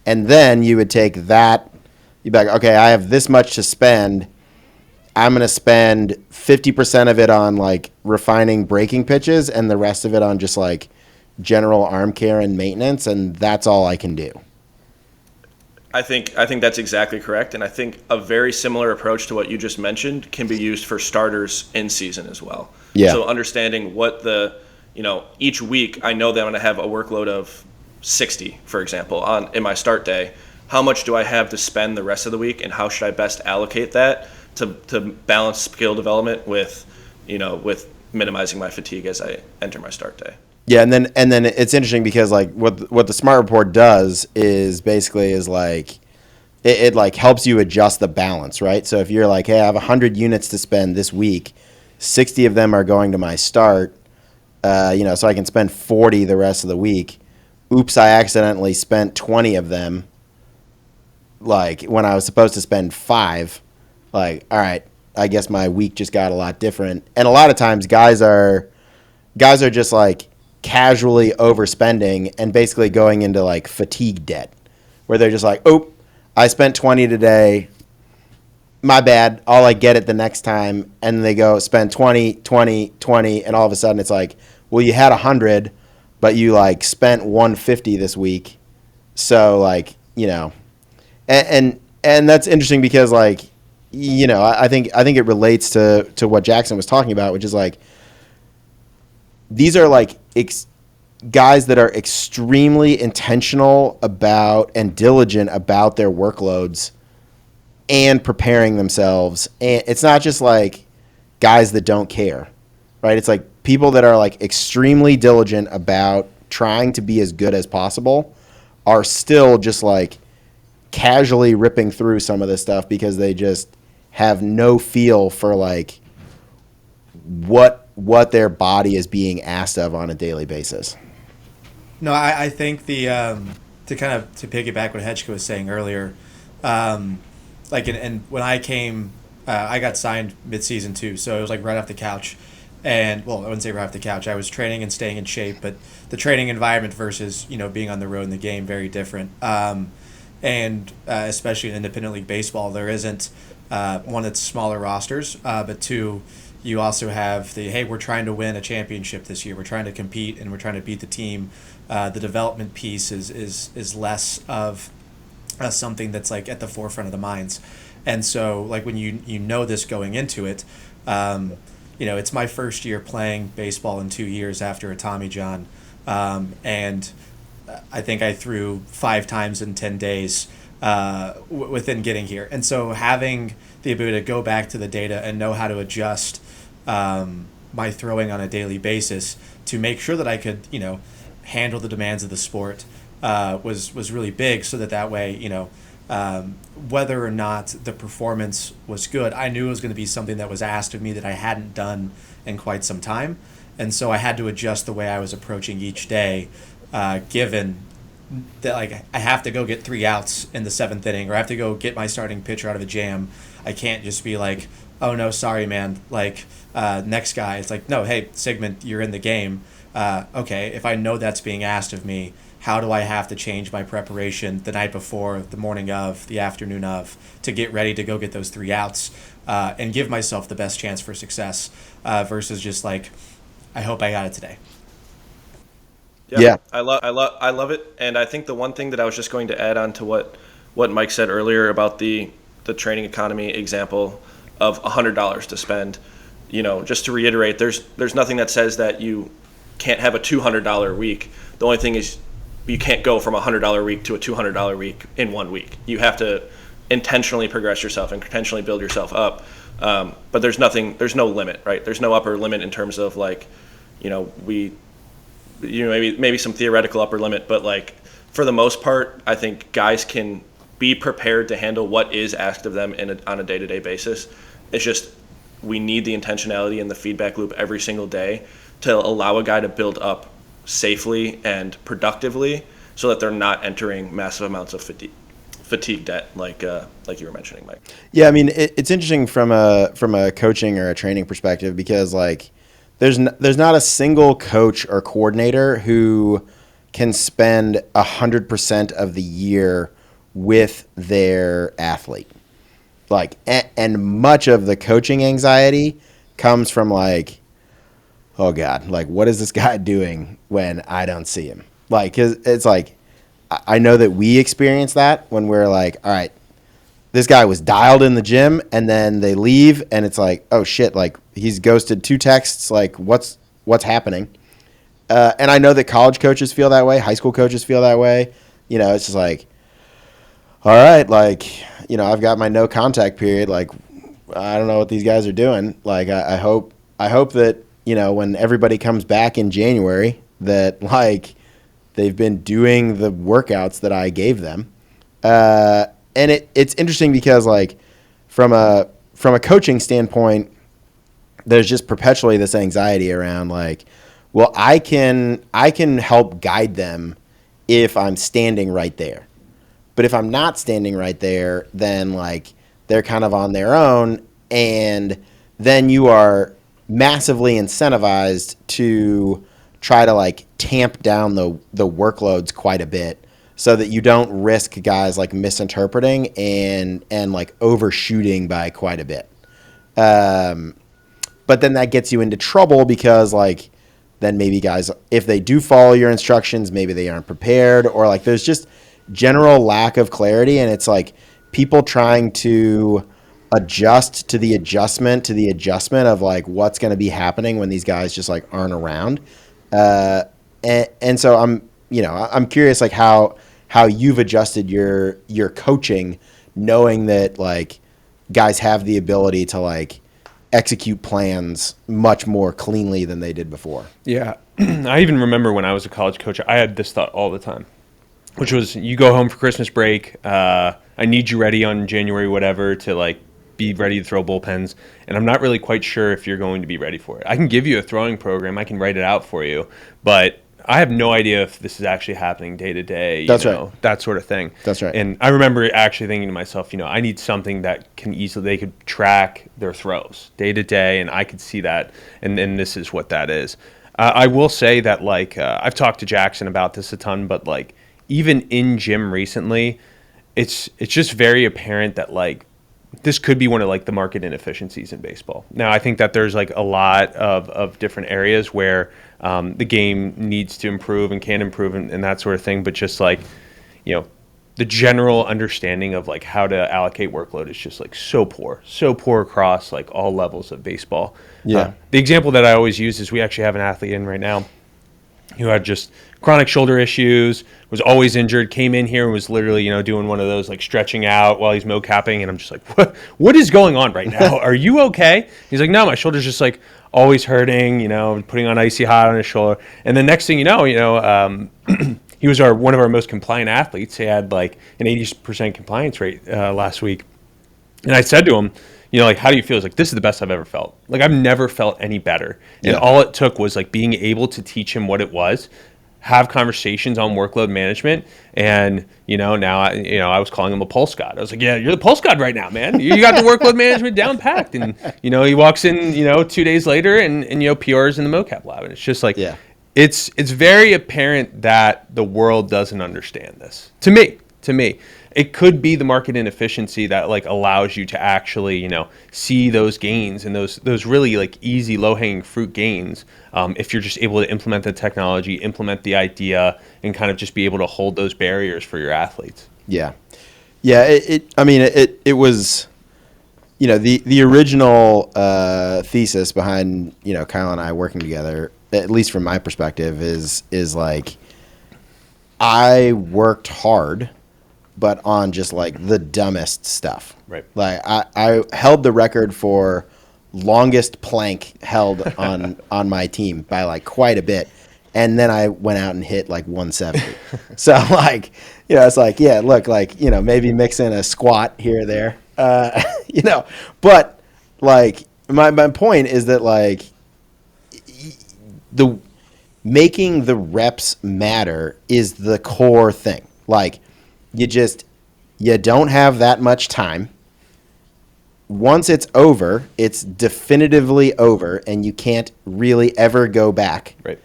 And then you would take that, you'd be like, okay, I have this much to spend. I'm going to spend 50% of it on like refining breaking pitches and the rest of it on just like general arm care and maintenance. And that's all I can do. I think that's exactly correct. And I think a very similar approach to what you just mentioned can be used for starters in season as well. Yeah. So understanding what each week I know that I'm going to have a workload of 60, for example, in my start day. How much do I have to spend the rest of the week and how should I best allocate that to balance skill development with minimizing my fatigue as I enter my start day. Yeah, and then it's interesting because like what the smart report does is basically like it like helps you adjust the balance, right? So if you're like, hey, I have 100 units to spend this week, 60 of them are going to my start, so I can spend 40 the rest of the week. Oops, I accidentally spent 20 of them, like when I was supposed to spend 5. Like, all right, I guess my week just got a lot different. And a lot of times guys are just like casually overspending and basically going into like fatigue debt where they're just like, oh, I spent 20 today. My bad. I'll like get it the next time. And they go spend 20, 20, 20. And all of a sudden it's like, well, you had 100, but you like spent 150 this week. So like, and that's interesting because like, I think it relates to what Jackson was talking about, which is like, these are like guys that are extremely intentional about and diligent about their workloads and preparing themselves. And it's not just like guys that don't care, right? It's like people that are like extremely diligent about trying to be as good as possible are still just like casually ripping through some of this stuff because they just have no feel for like what their body is being asked of on a daily basis. No, I think to piggyback what Hejka was saying earlier, and when I came, I got signed mid-season too, so it was like right off the couch. And, well, I wouldn't say right off the couch. I was training and staying in shape, but the training environment versus, being on the road in the game, very different. Especially in independent league baseball, there isn't, one, it's smaller rosters, but two, you also have hey, we're trying to win a championship this year. We're trying to compete and we're trying to beat the team. The development piece is less of something that's like at the forefront of the minds. And so like when you know this going into it, it's my first year playing baseball in 2 years after a Tommy John. And I think I threw 5 times in 10 days within getting here. And so having the ability to go back to the data and know how to adjust my throwing on a daily basis to make sure that I could, handle the demands of the sport was really big so that way, whether or not the performance was good, I knew it was going to be something that was asked of me that I hadn't done in quite some time. And so I had to adjust the way I was approaching each day, given that like I have to go get 3 outs in the 7th inning, or I have to go get my starting pitcher out of a jam. I can't just be like, oh no, sorry man, like next guy. It's like, no, hey Sigman, you're in the game. Okay, if I know that's being asked of me, how do I have to change my preparation the night before, the morning of, the afternoon of, to get ready to go get those 3 outs and give myself the best chance for success versus just like, I hope I got it today. Yeah. I love it. And I think the one thing that I was just going to add on to what Mike said earlier about the training economy example of $100 to spend, just to reiterate, there's nothing that says that you can't have a $200 week. The only thing is you can't go from a $100 week to a $200 week in 1 week. You have to intentionally progress yourself and intentionally build yourself up. But there's no limit, right? There's no upper limit in terms of like, maybe some theoretical upper limit, but like for the most part, I think guys can be prepared to handle what is asked of them on a day-to-day basis. It's just we need the intentionality and the feedback loop every single day to allow a guy to build up safely and productively so that they're not entering massive amounts of fatigue debt like you were mentioning, Mike. Yeah, I mean, it's interesting from a coaching or a training perspective because like there's not a single coach or coordinator who can spend 100% of the year with their athlete. Like, and much of the coaching anxiety comes from like, oh God, like what is this guy doing when I don't see him? Like, 'cause it's like, I know that we experience that when we're like, all right, this guy was dialed in the gym and then they leave and it's like, oh shit, like he's ghosted 2 texts. Like what's happening? And I know that college coaches feel that way. High school coaches feel that way. It's just like, all right, like, I've got my no contact period. Like, I don't know what these guys are doing. Like, I hope that, when everybody comes back in January that like they've been doing the workouts that I gave them. And it's interesting because like from a coaching standpoint, there's just perpetually this anxiety around like, well, I can help guide them if I'm standing right there. But if I'm not standing right there, then like they're kind of on their own, and then you are massively incentivized to try to like tamp down the workloads quite a bit so that you don't risk guys like misinterpreting and like overshooting by quite a bit. But then that gets you into trouble because like then maybe guys, if they do follow your instructions, maybe they aren't prepared, or like there's just general lack of clarity, and it's like people trying to adjust to the adjustment of like what's going to be happening when these guys just like aren't around. And so I'm curious like how you've adjusted your coaching, knowing that like guys have the ability to like execute plans much more cleanly than they did before. Yeah. I even remember when I was a college coach, I had this thought all the time, which was you go home for Christmas break. I need you ready on January, whatever, to like be ready to throw bullpens. And I'm not really quite sure if you're going to be ready for it. I can give you a throwing program. I can write it out for you, but I have no idea if this is actually happening day to day. Right. That sort of thing. That's right. And I remember actually thinking to myself, I need something that they could track their throws day to day, and I could see that. And this is what that is. I will say that like I've talked to Jackson about this a ton, but like even in gym recently, it's just very apparent that like this could be one of like the market inefficiencies in baseball. Now, I think that there's like a lot of different areas where the game needs to improve and can improve and that sort of thing. But just like, the general understanding of like how to allocate workload is just like so poor across like all levels of baseball. Yeah. The example that I always use is we actually have an athlete in right now who had just chronic shoulder issues, was always injured, came in here and was literally, doing one of those like stretching out while he's mocapping. And I'm just like, what is going on right now? Are you okay? He's like, no, my shoulder's just like always hurting, putting on icy hot on his shoulder. And the next thing you know, he was one of our most compliant athletes. He had like an 80% compliance rate last week. And I said to him, like, how do you feel? He's like, this is the best I've ever felt. Like, I've never felt any better. And all it took was like being able to teach him what it was, have conversations on workload management. And, now I was calling him a pulse god. I was like, yeah, you're the pulse god right now, man. You got the workload management down packed. And, he walks in, 2 days later and PRs in the mocap lab. And it's just like, it's very apparent that the world doesn't understand this. To me, it could be the market inefficiency that like allows you to actually, see those gains and those really like easy low-hanging fruit gains. If you're just able to implement the technology, implement the idea, and kind of just be able to hold those barriers for your athletes. Yeah. Yeah. It was, the original thesis behind, Kyle and I working together, at least from my perspective, is like I worked hard, but on just like the dumbest stuff. Right. Like I held the record for longest plank held on my team by like quite a bit. And then I went out and hit like 170. So like, it's like, yeah, look, like, maybe mix in a squat here or there, but like my point is that like the making the reps matter is the core thing. Like you don't have that much time. Once it's over, it's definitively over, and you can't really ever go back. Right.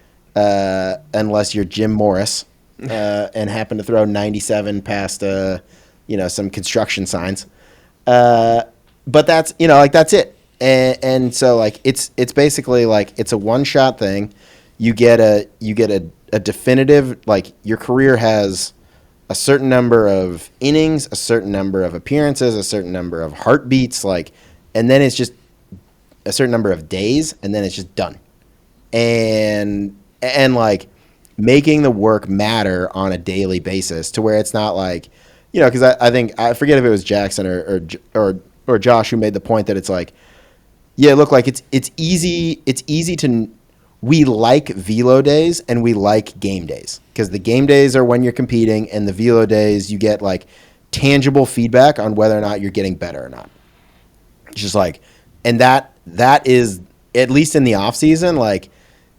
Unless you're Jim Morris and happen to throw 97 past some construction signs. But that's that's it. And so like it's basically like it's a one-shot thing. You get a definitive, like your career has a certain number of innings, a certain number of appearances, a certain number of heartbeats, like, and then it's just a certain number of days, and then it's just done. And like making the work matter on a daily basis to where it's not like, because I think, I forget if it was Jackson or Josh who made the point that it's like, yeah, look, like it's easy to, we like velo days and we like game days, because the game days are when you're competing, and the velo days you get like tangible feedback on whether or not you're getting better or not. It's just like, and that is, at least in the off season, like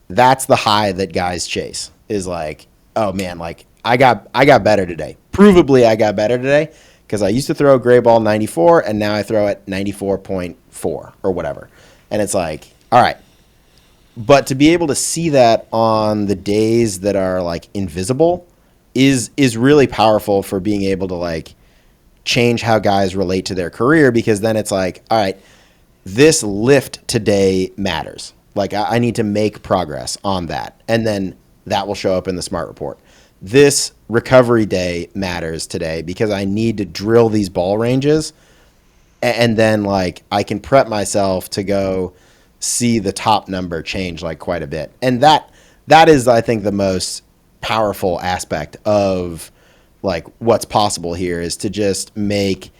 that's the high that guys chase, is like, oh man, like I got better today. Provably I got better today, because I used to throw a gray ball 94 and now I throw it 94.4 or whatever. And it's like, all right. But to be able to see that on the days that are like invisible is really powerful for being able to like change how guys relate to their career, because then it's like, all right, this lift today matters. Like I need to make progress on that. And then that will show up in the SMART report. This recovery day matters today because I need to drill these ball ranges. And then like I can prep myself to go see the top number change like quite a bit. And that is, I think, the most powerful aspect of like what's possible here, is to just make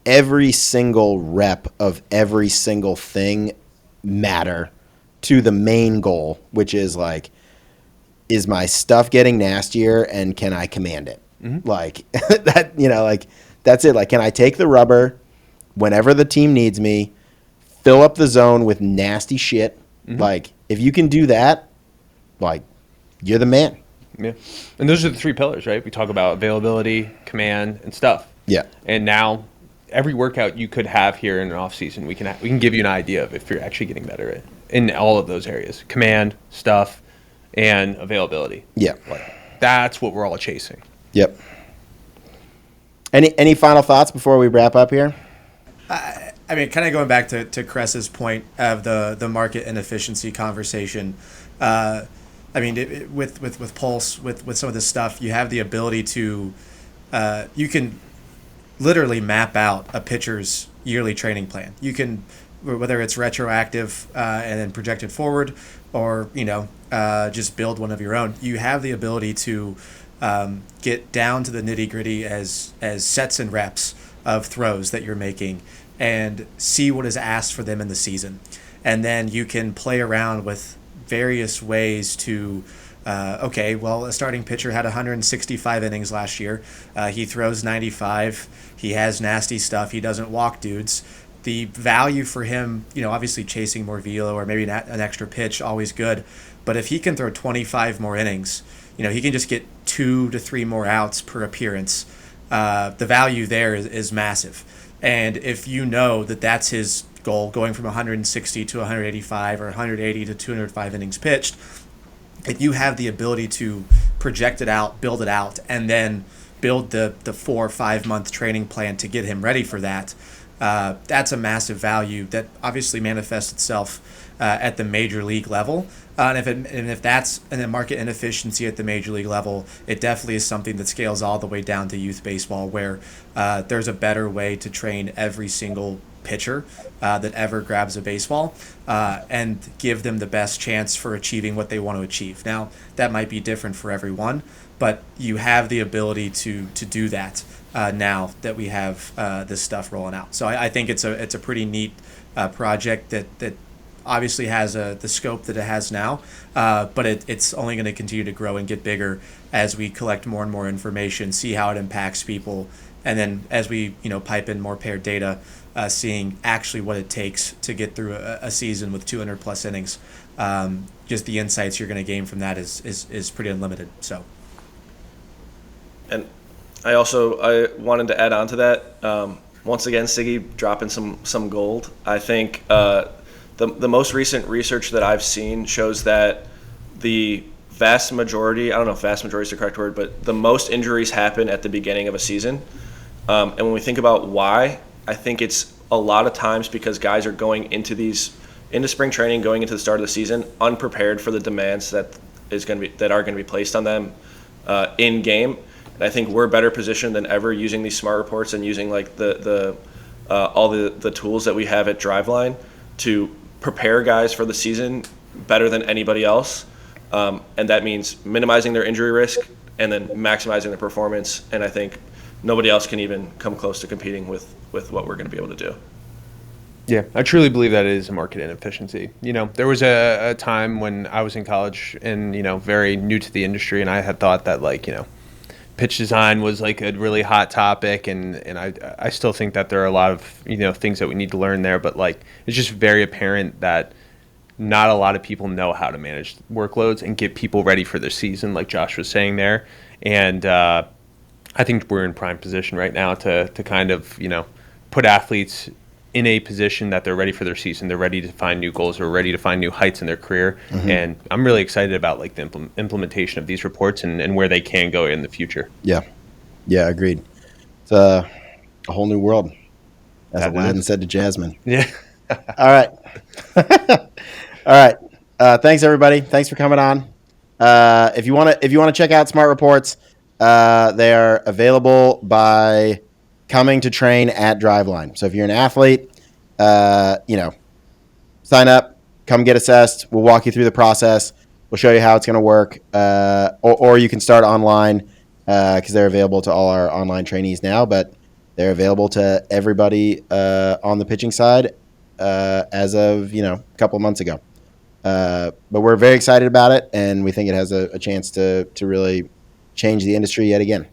every single rep of every single thing matter to the main goal, which is like, is my stuff getting nastier and can I command it? Mm-hmm. Like that, like that's it. Like, can I take the rubber whenever the team needs me, fill up the zone with nasty shit? Mm-hmm. Like if you can do that, like you're the man. Yeah. And those are the three pillars, right? We talk about availability, command, and stuff. Yeah. And now every workout you could have here in an off season, we can give you an idea of if you're actually getting better at in all of those areas: command, stuff, and availability. Yeah. Like, that's what we're all chasing. Yep. Any final thoughts before we wrap up here? I mean, kind of going back to Kress's point of the market inefficiency conversation. I mean, with Pulse, with some of this stuff, you have the ability to, you can literally map out a pitcher's yearly training plan. You can, whether it's retroactive and then projected forward, or just build one of your own. You have the ability to get down to the nitty gritty as sets and reps of throws that you're making, and see what is asked for them in the season. And then you can play around with various ways to, okay, well, a starting pitcher had 165 innings last year. He throws 95. He has nasty stuff. He doesn't walk dudes. The value for him, obviously chasing more velo or maybe an extra pitch, always good. But if he can throw 25 more innings, he can just get 2 to 3 more outs per appearance. The value there is massive. And if you know that that's his goal, going from 160 to 185 or 180 to 205 innings pitched, if you have the ability to project it out, build it out, and then build the 4 or 5 month training plan to get him ready for that, that's a massive value that obviously manifests itself at the major league level. If that's an market inefficiency at the major league level, it definitely is something that scales all the way down to youth baseball, where there's a better way to train every single pitcher that ever grabs a baseball and give them the best chance for achieving what they want to achieve. Now, that might be different for everyone, but you have the ability to do that now that we have this stuff rolling out. So I think it's a pretty neat project that obviously has the scope that it has now, but it's only going to continue to grow and get bigger as we collect more and more information, see how it impacts people, and then as we pipe in more paired data, seeing actually what it takes to get through a season with 200 plus innings. Just the insights you're going to gain from that is pretty unlimited. So, and I wanted to add on to that. Once again, Siggy dropping some gold. I think the most recent research that I've seen shows that the vast majority, I don't know if vast majority is the correct word, but the most injuries happen at the beginning of a season. And when we think about why, I think it's a lot of times because guys are going into spring training, going into the start of the season, unprepared for the demands that are going to be placed on them in game. And I think we're better positioned than ever using these smart reports and using like all the tools that we have at Driveline to prepare guys for the season better than anybody else. And that means minimizing their injury risk and then maximizing their performance. And I think nobody else can even come close to competing with what we're going to be able to do. Yeah, I truly believe that it is a market inefficiency. There was a time when I was in college and, very new to the industry, and I had thought that, pitch design was like a really hot topic, and I still think that there are a lot of, things that we need to learn there, but, it's just very apparent that not a lot of people know how to manage workloads and get people ready for their season, like Josh was saying there. And I think we're in prime position right now to kind of, put athletes in a position that they're ready for their season. They're ready to find new goals. They're ready to find new heights in their career. Mm-hmm. And I'm really excited about the implementation of these reports and where they can go in the future. Yeah, agreed. It's a whole new world, as Aladdin said to Jasmine. Yeah. All right. All right. Thanks everybody. Thanks for coming on. If you want to check out Smart Reports, they are available by coming to train at Driveline. So if you're an athlete, sign up, come get assessed. We'll walk you through the process. We'll show you how it's going to work. Or you can start online because they're available to all our online trainees now, but they're available to everybody on the pitching side as of, a couple of months ago. But we're very excited about it, and we think it has a chance to really change the industry yet again.